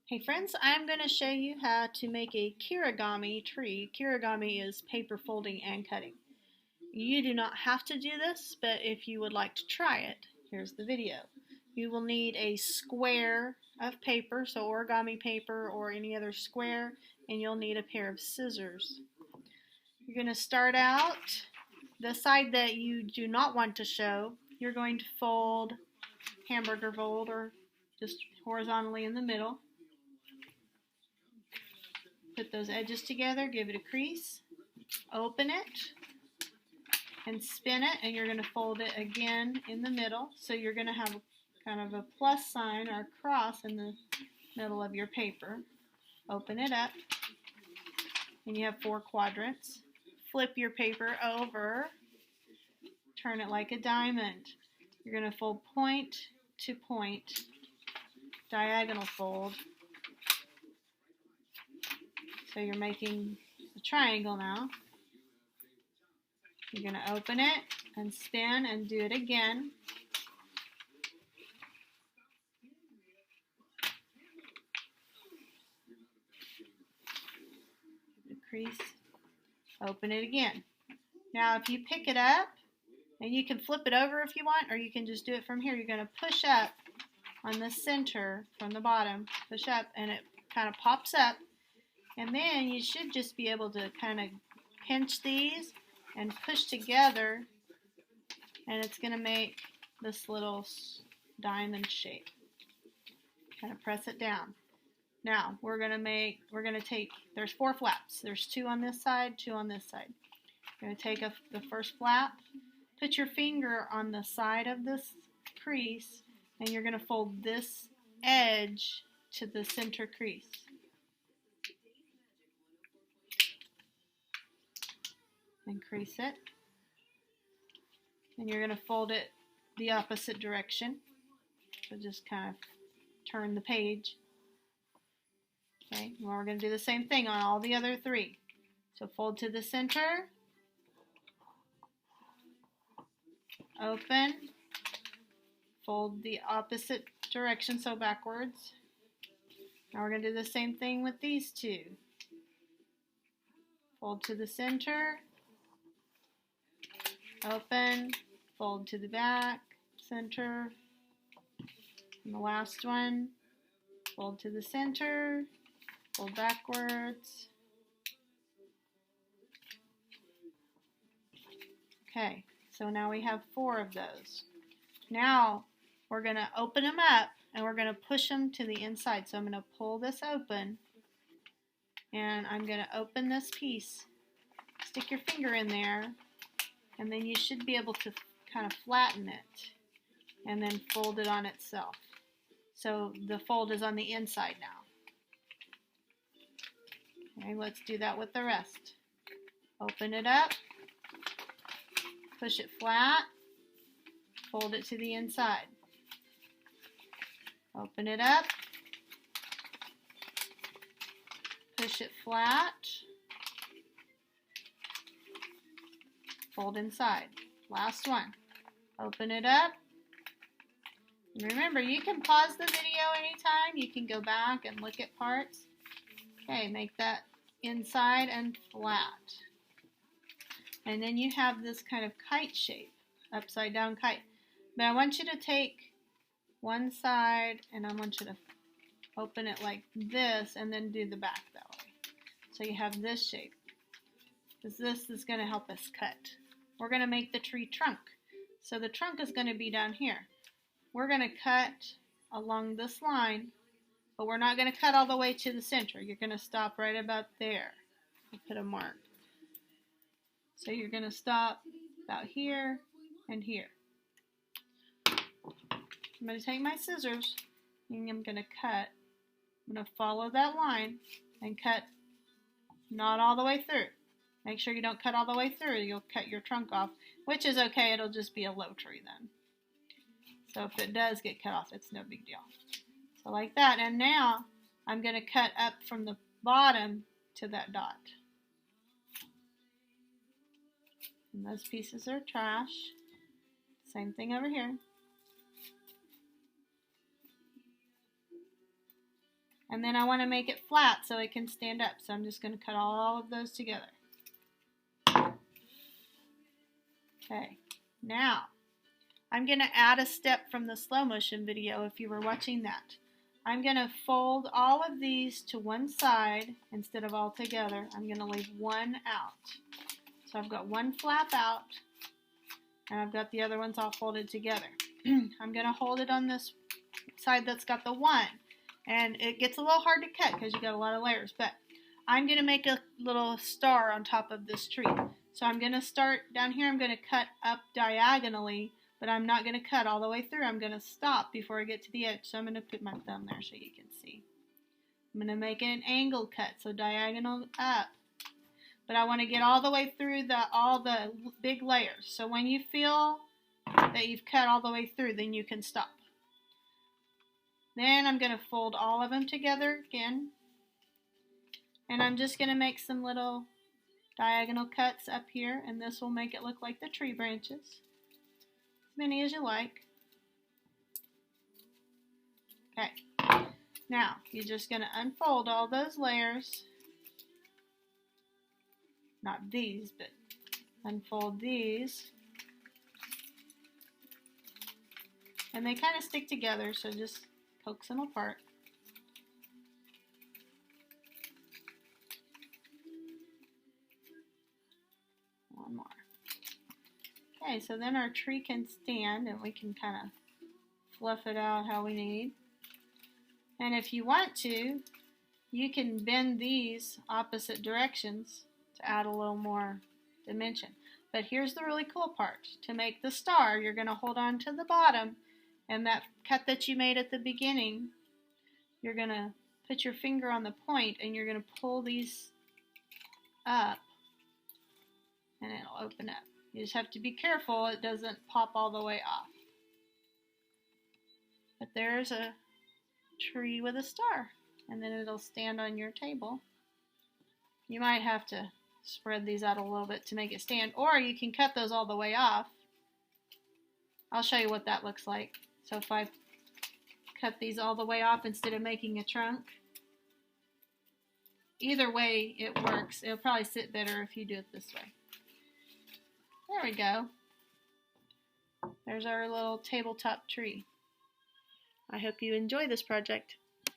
Hey friends, I'm going to show you how to make a Kirigami tree. Kirigami is paper folding and cutting. You do not have to do this, but if you would like to try it, here's the video. You will need a square of paper, so origami paper or any other square, and you'll need a pair of scissors. You're going to start out the side that you do not want to show. You're going to fold, hamburger fold, or just horizontally in the middle. Put those edges together, give it a crease, open it, and spin it, and you're going to fold it again in the middle. So you're going to have kind of a plus sign or a cross in the middle of your paper. Open it up, and you have 4 quadrants. Flip your paper over, turn it like a diamond. You're going to fold point to point, diagonal fold. So you're making a triangle now. You're going to open it and spin and do it again. The crease. Open it again. Now if you pick it up, and you can flip it over if you want, or you can just do it from here. You're going to push up on the center from the bottom. Push up and it kind of pops up. And then you should just be able to kind of pinch these and push together, and it's going to make this little diamond shape. Kind of press it down. Now we're going to take, there's 4 flaps. There's 2 on this side, 2 on this side. You're going to take the first flap, put your finger on the side of this crease, and you're going to fold this edge to the center crease. Increase it, and you're going to fold it the opposite direction. So just kind of turn the page. Okay, well, we're going to do the same thing on all the other 3. So fold to the center, open, fold the opposite direction, so backwards. Now we're going to do the same thing with these 2. Fold to the center, open, fold to the back, center, and the last one, fold to the center, fold backwards. Okay, so now we have 4 of those. Now we're going to open them up and we're going to push them to the inside. So I'm going to pull this open and I'm going to open this piece, stick your finger in there, and then you should be able to kind of flatten it and then fold it on itself. So the fold is on the inside now. Okay, let's do that with the rest. Open it up, push it flat, fold it to the inside. Open it up, push it flat, fold inside. Last one. Open it up. And remember, you can pause the video anytime. You can go back and look at parts. Okay, make that inside and flat. And then you have this kind of kite shape, upside down kite. But I want you to take one side and I want you to open it like this and then do the back that way. So you have this shape. Because this is going to help us cut. We're going to make the tree trunk. So the trunk is going to be down here. We're going to cut along this line, but we're not going to cut all the way to the center. You're going to stop right about there. I'll put a mark. So you're going to stop about here and here. I'm going to take my scissors and I'm going to cut. I'm going to follow that line and cut not all the way through. Make sure you don't cut all the way through. You'll cut your trunk off, which is okay. It'll just be a low tree then. So if it does get cut off, it's no big deal. So like that. And now I'm going to cut up from the bottom to that dot. And those pieces are trash. Same thing over here. And then I want to make it flat so it can stand up. So I'm just going to cut all of those together. Okay, now I'm going to add a step from the slow motion video if you were watching that. I'm going to fold all of these to one side instead of all together. I'm going to leave one out. So I've got one flap out and I've got the other ones all folded together. I'm going to hold it on this side that's got the one. And it gets a little hard to cut because you got a lot of layers, but I'm going to make a little star on top of this tree. So I'm going to start down here. I'm going to cut up diagonally, but I'm not going to cut all the way through. I'm going to stop before I get to the edge. So I'm going to put my thumb there so you can see. I'm going to make an angle cut, so diagonal up. But I want to get all the way through all the big layers. So when you feel that you've cut all the way through, then you can stop. Then I'm going to fold all of them together again. And I'm just going to make some little diagonal cuts up here. And this will make it look like the tree branches. As many as you like. Okay. Now, you're just going to unfold all those layers. Not these, but unfold these. And they kind of stick together, so just coax them apart. One more. Okay, so then our tree can stand and we can kind of fluff it out how we need. And if you want to, you can bend these opposite directions to add a little more dimension. But here's the really cool part. To make the star, you're going to hold on to the bottom, and that cut that you made at the beginning, you're going to put your finger on the point and you're going to pull these up and it'll open up. You just have to be careful it doesn't pop all the way off. But there's a tree with a star, and then it'll stand on your table. You might have to spread these out a little bit to make it stand, or you can cut those all the way off. I'll show you what that looks like. So if I cut these all the way off instead of making a trunk, either way it works. It'll probably sit better if you do it this way. There we go. There's our little tabletop tree. I hope you enjoy this project.